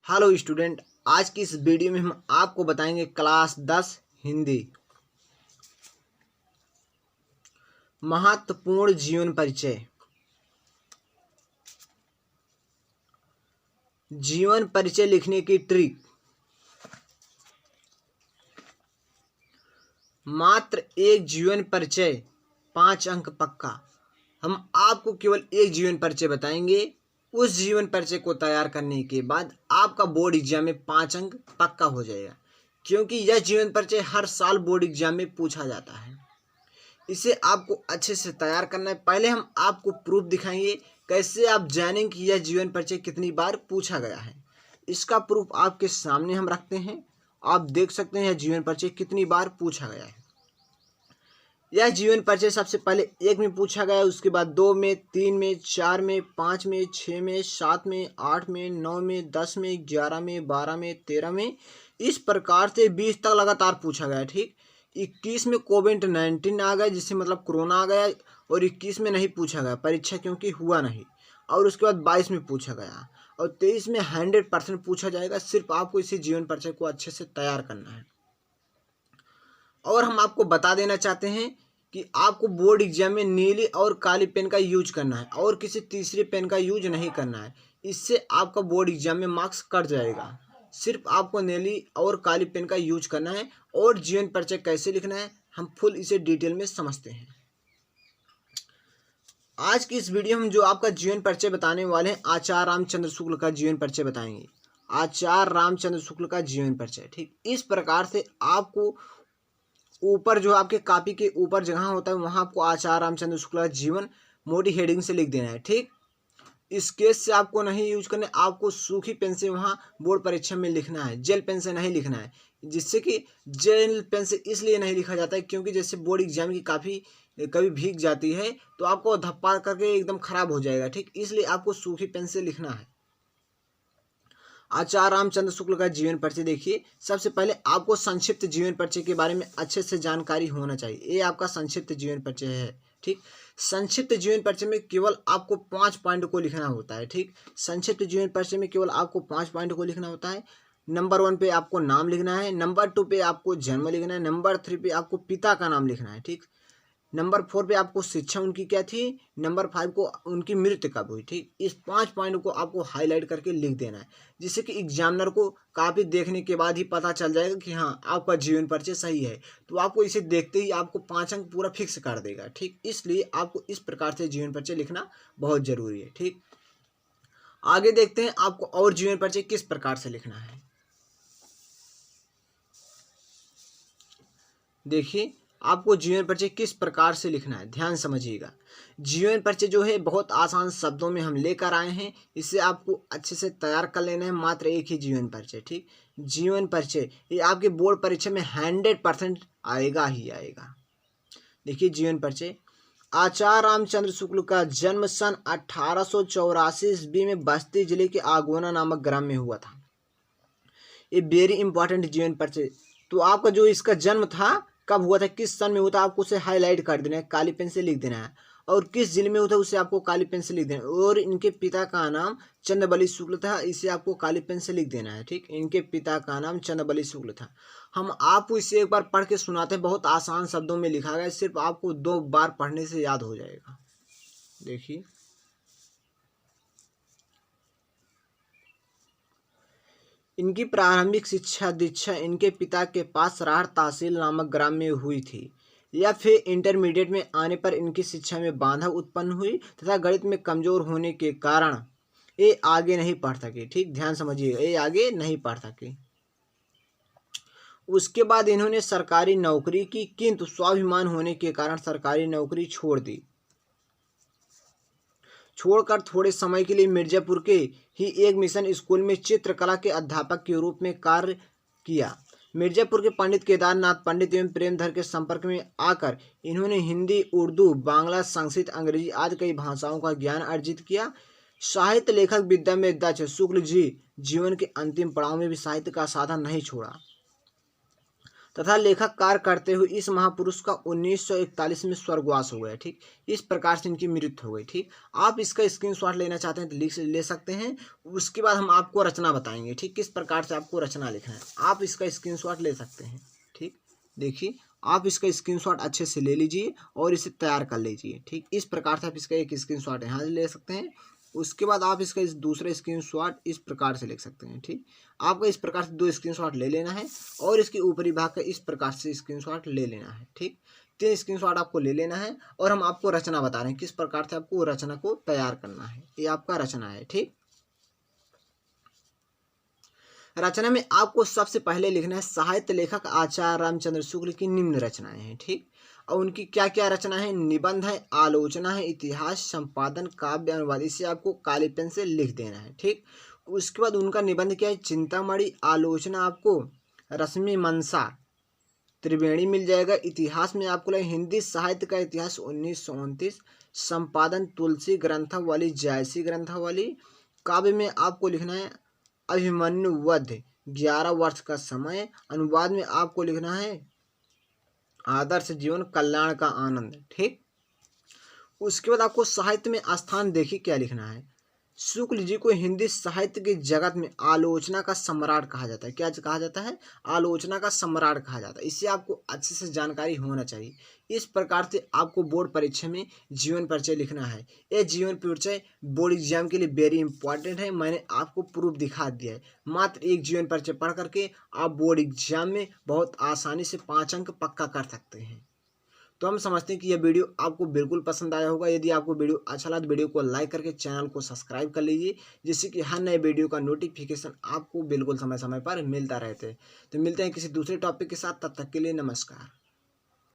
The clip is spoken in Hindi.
हेलो स्टूडेंट, आज की इस वीडियो में हम आपको बताएंगे क्लास 10 हिंदी महत्वपूर्ण जीवन परिचय। जीवन परिचय लिखने की ट्रिक। मात्र एक जीवन परिचय 5 अंक पक्का। हम आपको केवल एक जीवन परिचय बताएंगे। उस जीवन परिचय को तैयार करने के बाद आपका बोर्ड एग्जाम में 5 अंक पक्का हो जाएगा, क्योंकि यह जीवन परिचय हर साल बोर्ड एग्जाम में पूछा जाता है। इसे आपको अच्छे से तैयार करना है। पहले हम आपको प्रूफ दिखाएंगे, कैसे आप जानेंगे कि यह जीवन परिचय कितनी बार पूछा गया है। इसका प्रूफ आपके सामने हम रखते हैं। आप देख सकते हैं यह जीवन परिचय कितनी बार पूछा गया है। यह जीवन परिचय सबसे पहले 1 में पूछा गया, उसके बाद 2 में, 3 में, 4 में, 5 में, 6 में, 7 में, 8 में, 9 में, 10 में, 11 में, 12 में, 13 में, इस प्रकार से 20 तक लगातार पूछा गया। ठीक, 21 में कोविड-19 आ गया, जिससे मतलब कोरोना आ गया, और 21 में नहीं पूछा गया परीक्षा, क्योंकि हुआ नहीं। और उसके बाद 22 में पूछा गया, और 23 में 100% पूछा जाएगा। सिर्फ आपको इसी जीवन परिचय को अच्छे से तैयार करना है। और हम आपको बता देना चाहते हैं कि आपको बोर्ड एग्जाम में नीली और काली पेन का यूज करना है, और किसी तीसरे पेन का यूज नहीं करना है। इससे आपका बोर्ड एग्जाम में मार्क्स कट जाएगा। सिर्फ आपको नीली और काली पेन का यूज करना है। और जीवन परिचय कैसे लिखना है हम फुल इसे डिटेल में समझते हैं। आज की इस वीडियो में जो आपका जीवन परिचय बताने वाले हैं, आचार्य रामचंद्र शुक्ल का जीवन परिचय बताएंगे। आचार्य रामचंद्र शुक्ल का जीवन परिचय। ठीक, इस प्रकार से आपको ऊपर जो आपके कॉपी के ऊपर जगह होता है, वहां आपको आचार्य रामचंद्र शुक्ल का जीवन मोटी हेडिंग से लिख देना है। ठीक, स्केच से आपको नहीं यूज करना है, आपको सूखी पेन से वहाँ बोर्ड परीक्षा में लिखना है, जेल पेन से नहीं लिखना है। जिससे कि जेल पेन से इसलिए नहीं लिखा जाता है, क्योंकि जैसे बोर्ड एग्जाम की काफ़ी कभी भीग जाती है तो आपको धप्पा करके एकदम खराब हो जाएगा। ठीक, इसलिए आपको सूखी पेन से लिखना है। आचार्य रामचंद्र शुक्ल का जीवन परिचय देखिए। सबसे पहले आपको संक्षिप्त जीवन परिचय के बारे में अच्छे से जानकारी होना चाहिए। ये आपका संक्षिप्त जीवन परिचय है। ठीक, संक्षिप्त जीवन परिचय में केवल आपको 5 पॉइंट को लिखना होता है। ठीक, संक्षिप्त जीवन परिचय में केवल आपको 5 पॉइंट को लिखना होता है। नंबर 1 पे आपको नाम लिखना है, नंबर 2 पे आपको जन्म लिखना है, नंबर 3 पे आपको पिता का नाम लिखना है। ठीक, नंबर 4 पे आपको शिक्षा उनकी क्या थी, नंबर 5 को उनकी मृत्यु कब हुई। ठीक, इस 5 पॉइंट को आपको हाईलाइट करके लिख देना है, जिससे कि एग्जामिनर को काफी देखने के बाद ही पता चल जाएगा कि हाँ आपका जीवन परिचय सही है। तो आपको इसे देखते ही आपको 5 अंक पूरा फिक्स कर देगा। ठीक, इसलिए आपको इस प्रकार से जीवन परिचय लिखना बहुत जरूरी है। ठीक, आगे देखते हैं आपको और जीवन परिचय किस प्रकार से लिखना है। देखिए, आपको जीवन परिचय किस प्रकार से लिखना है, ध्यान समझिएगा। जीवन परिचय जो है बहुत आसान शब्दों में हम लेकर आए हैं, इसे आपको अच्छे से तैयार कर लेना है। मात्र एक ही जीवन परिचय। ठीक, जीवन परिचय ये आपके बोर्ड परीक्षा में 100% आएगा ही आएगा। देखिए, जीवन परिचय। आचार्य रामचंद्र शुक्ल का जन्म सन 1884 ईस्वी में बस्ती जिले के आगोना नामक ग्राम में हुआ था। ये वेरी इंपॉर्टेंट जीवन परिचय। तो आपका जो इसका जन्म था कब हुआ था, किस सन में हुआ था, आपको उसे हाईलाइट कर देना है, काली पेन से लिख देना है। और किस जिले में हुआ था उसे आपको काली पेन से लिख देना है। और इनके पिता का नाम चंद्रबली शुक्ल था, इसे आपको काली पेन से लिख देना है। ठीक, इनके पिता का नाम चंद्रबली शुक्ल था। हम आपको इसे एक बार पढ़ के सुनाते हैं, बहुत आसान शब्दों में लिखा गया, सिर्फ आपको 2 बार पढ़ने से याद हो जाएगा। देखिए, इनकी प्रारंभिक शिक्षा दीक्षा इनके पिता के पास सराहर तहसील नामक ग्राम में हुई थी। या फिर इंटरमीडिएट में आने पर इनकी शिक्षा में बाधा उत्पन्न हुई तथा गणित में कमजोर होने के कारण ये आगे नहीं पढ़ सके। ठीक, ध्यान समझिए, ये आगे नहीं पढ़ सके। उसके बाद इन्होंने सरकारी नौकरी की, किंतु स्वाभिमान होने के कारण सरकारी नौकरी छोड़ दी। छोड़कर थोड़े समय के लिए मिर्जापुर के ही एक मिशन स्कूल में चित्रकला के अध्यापक के रूप में कार्य किया। मिर्जापुर के पंडित केदारनाथ पंडित एवं प्रेमधर के संपर्क में आकर इन्होंने हिंदी, उर्दू, बांग्ला, संस्कृत, अंग्रेजी आदि कई भाषाओं का ज्ञान अर्जित किया। साहित्य लेखक विद्या में दक्ष शुक्ल जी जीवन के अंतिम पड़ाव में भी साहित्य का साधन नहीं छोड़ा तथा लेखक कार्य करते हुए इस महापुरुष का 1941 में स्वर्गवास हो गया। ठीक, इस प्रकार से इनकी मृत्यु हो गई। ठीक, आप इसका स्क्रीनशॉट लेना चाहते हैं तो लिख ले सकते हैं। उसके बाद हम आपको रचना बताएंगे। ठीक, किस प्रकार से आपको रचना लिखना है, आप इसका स्क्रीनशॉट ले सकते हैं। ठीक, देखिए आप इसका स्क्रीनशॉट अच्छे से ले लीजिए और इसे तैयार कर लीजिए। ठीक, इस प्रकार से आप इसका एक स्क्रीनशॉट यहाँ से ले सकते हैं। उसके बाद आप इसका इस दूसरा स्क्रीनशॉट इस प्रकार से लिख सकते हैं। ठीक, आपको इस प्रकार से 2 स्क्रीनशॉट ले लेना है और इसके ऊपरी भाग का इस प्रकार से स्क्रीनशॉट ले लेना है। ठीक, 3 स्क्रीनशॉट आपको ले लेना है और हम आपको रचना बता रहे हैं किस प्रकार से आपको रचना को तैयार करना है। ये आपका रचना है। ठीक, रचना में आपको सबसे पहले लिखना है साहित्य लेखक आचार्य रामचंद्र शुक्ल की निम्न रचनाएं हैं। ठीक, और उनकी क्या क्या रचना है, निबंध है, आलोचना है, इतिहास, संपादन, काव्य, अनुवाद। इसे आपको काले पेन से लिख देना है। ठीक, उसके बाद उनका निबंध क्या है, चिंतामणि। आलोचना आपको रश्मि मंसा त्रिवेणी मिल जाएगा। इतिहास में आपको लगे हिंदी साहित्य का इतिहास 1929। संपादन तुलसी ग्रंथावली, जयसी ग्रंथावली। काव्य में आपको लिखना है अभिमन्यु वध, 11 वर्ष का समय। अनुवाद में आपको लिखना है आदर्श जीवन, कल्याण का आनंद। ठीक, उसके बाद आपको साहित्य में स्थान देखिए क्या लिखना है। शुक्ल जी को हिंदी साहित्य के जगत में आलोचना का सम्राट कहा जाता है। क्या कहा जाता है, आलोचना का सम्राट कहा जाता है। इससे आपको अच्छे से जानकारी होना चाहिए। इस प्रकार से आपको बोर्ड परीक्षा में जीवन परिचय लिखना है। यह जीवन परिचय बोर्ड एग्जाम के लिए वेरी इंपॉर्टेंट है। मैंने आपको प्रूफ दिखा दिया है। मात्र एक जीवन परिचय पढ़ करके आप बोर्ड एग्जाम में बहुत आसानी से 5 अंक पक्का कर सकते हैं। तो हम समझते हैं कि यह वीडियो आपको बिल्कुल पसंद आया होगा। यदि आपको वीडियो अच्छा लगा तो वीडियो को लाइक करके चैनल को सब्सक्राइब कर लीजिए, जिससे कि हर नए वीडियो का नोटिफिकेशन आपको बिल्कुल समय समय पर मिलता रहते। तो मिलते हैं किसी दूसरे टॉपिक के साथ, तब तक के लिए नमस्कार।